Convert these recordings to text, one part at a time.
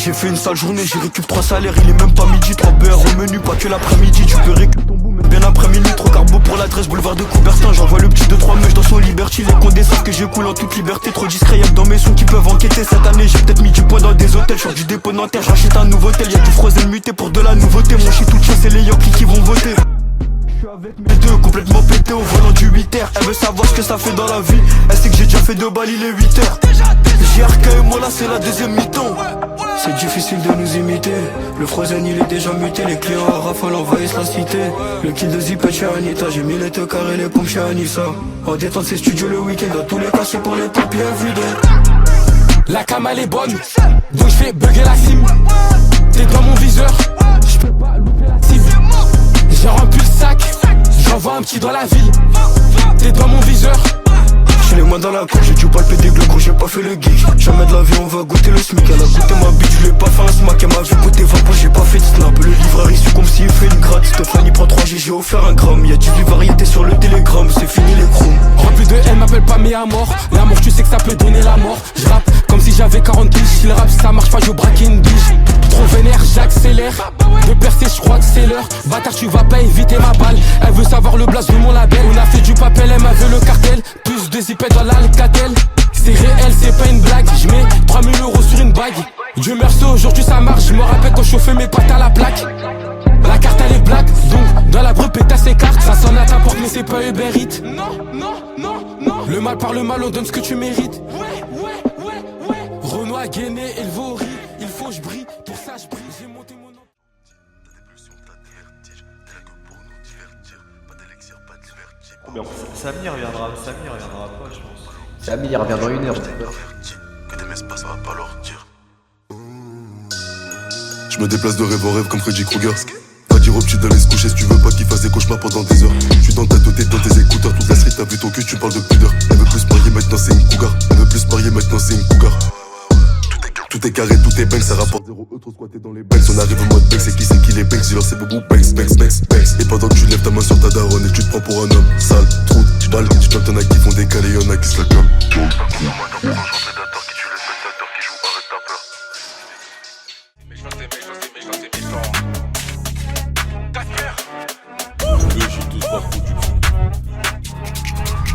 J'ai fait une sale journée, j'ai récup 3 salaires, il est même pas midi. 3 beurres au menu, pas que l'après-midi. Tu peux récup ton bout, mais bien après minuit. Trop carbo pour l'adresse, boulevard de Coubertin. J'envoie le petit de 3 mèches dans son Liberty. Les condés savent que j'écoule en toute liberté. Trop discret, y'a que dans mes sons qui peuvent enquêter. Cette année j'ai peut-être mis du point dans des hôtels. J'sors du dépôt Nanterre, j'achète un nouveau tel. Y'a du Frozen muté pour de la nouveauté. Mon shit tout chaud, c'est les Yankees qui vont voter. Je suis avec mes deux, complètement pété au volant du 8R. Elle veut savoir ce que ça fait dans la vie. Elle sait que j'ai déjà fait 2 balles, il est 8h. JRK et moi là c'est la deuxième mi-temps. C'est difficile de nous imiter. Le Frozen il est déjà muté. Les clients à rafale envahissent la cité. Le kill de Zipet chez Anita. J'ai mis les tecards et les pompes chez Anissa. En détente c'est studio le week-end. Dans tous les cas c'est pour les papiers everyday. La cam elle est bonne, donc je fais bugger la sim. T'es dans mon viseur, je peux pas louper la cible. J'ai rempli le sac, j'envoie un petit dans la ville. T'es dans mon viseur. J'suis les mains dans la cour, j'ai dû palper des gros, j'ai pas fait le geek. Jamais de la vie on va goûter le smic. Elle a goûté ma bite, j'lui ai pas fait un smack. Elle m'a vu goûter 20 points, j'ai pas fait de snap. Le livreur il suit comme s'il fait une gratte. Stéphanie prend 3G, j'ai offert un gramme. Y'a 18 variétés sur le télégramme, c'est fini les chromes. Rempli de haine, m'appelle pas mais à mort. L'amour tu sais que ça peut donner la mort. J'rappe comme si j'avais 40 piges. Si le rap ça marche pas, je braque une biche. Trop vénère, j'accélère. De percer, j'crois que c'est l'heure. Bâtard tu vas pas éviter ma balle. Elle veut savoir le blaze de mon label. On a fait du papel, elle m'a vu le cartel. Plus de zipettes dans l'Alcatel. C'est réel, c'est pas une blague. J'mets 3000 € sur une bague. Dieu merci, aujourd'hui ça marche. Je me rappelle quand je chauffais mes pattes à la plaque. La carte elle est black, donc dans la brue pétasse ses cartes. Ça sonne à ta porte mais c'est pas Uber Eats. Non. Le mal par le mal, on donne ce que tu mérites. Renoir, Guéné, et le Vaury. Il faut que je brille, pour ça je brille. J'ai monté mon nom. Bien, Samir reviendra pas, je pense. Samir revient dans 1 heure. Que des messes pas, ça va pas leur dire. Je me déplace de rêve en rêve comme Freddy Krueger. Va dire au petit d'aller se coucher si tu veux pas qu'il fasse des cauchemars pendant des heures. Je suis dans ta tête, dans tes écouteurs. Toute la street a vu ton cul, tu parles de pudeur. Elle veut plus marier maintenant c'est une cougar. Elle veut plus marier maintenant c'est une cougar. Tout est carré, tout est bang, ça rapporte 0 trop squatté dans les banks. On arrive en mode bang, c'est qui les banks. Dis-leur c'est boubou, banks. Et pendant que tu lèves ta main sur ta daronne et que tu te prends pour un homme sale, trou, balle, tu tapes, t'en as qui font des calés, y'en a qui se la collent.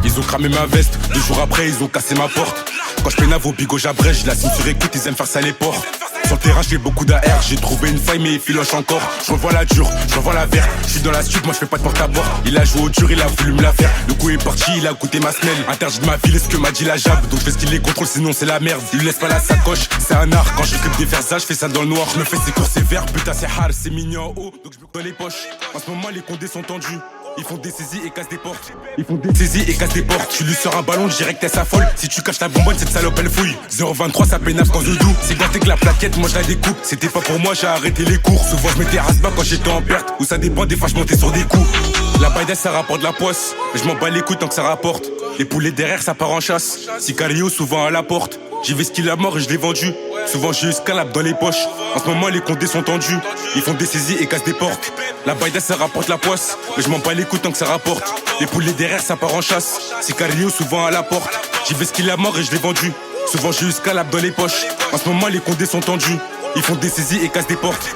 Ils ont cramé ma veste, 2 jours après ils ont cassé ma porte. Quand je pénave au bigot j'abrège, la cime sur écoute, ils aiment faire ça les ports. Sur le terrain j'ai beaucoup d'AR, j'ai trouvé une faille mais il filoche encore. Je revois la dure, je revois la verte. Je suis dans la suite, moi je fais pas de porte à porte. Il a joué au dur, il a voulu me la faire. Le coup est parti, il a goûté ma semelle. Interdit de ma ville, est-ce que m'a dit la jab. Donc je fais ce qu'il les contrôle, sinon c'est la merde. Il lui laisse pas la sacoche, c'est un art. Quand je récupère des versages, je fais ça dans le noir. Je me fais ses courses sévères, putain c'est hard, c'est mignon en haut. Donc je me dans les poches. En ce moment les condés sont tendus. Ils font des saisies et cassent des portes. Tu lui sors un ballon, direct elle s'affole. Si tu caches la bonbonne, cette salope elle fouille. 0,23 ça pénave quand je doux. C'est gâté que la plaquette, moi je la découpe. C'était pas pour moi, j'ai arrêté les cours. Souvent je m'étais rasbas quand j'étais en perte. Ou ça dépend, des fois je montais sur des coups. La baïda ça rapporte de la poisse. Mais je m'en bats les couilles tant que ça rapporte. Les poulets derrière ça part en chasse. Sicario souvent à la porte. J'ai vu ce qu'il a mort et je l'ai vendu. Souvent j'ai eu scalap dans les poches. En ce moment les condés sont tendus. Ils font des saisies et cassent des portes. La baïda ça rapporte la poisse. Mais je m'en bats les couilles tant que ça rapporte. Les poulets derrière ça part en chasse. Sicario souvent à la porte. J'ai vu ce qu'il a mort et je l'ai vendu. Souvent j'ai eu scalap dans les poches. En ce moment les condés sont tendus. Ils font des saisies et cassent des portes.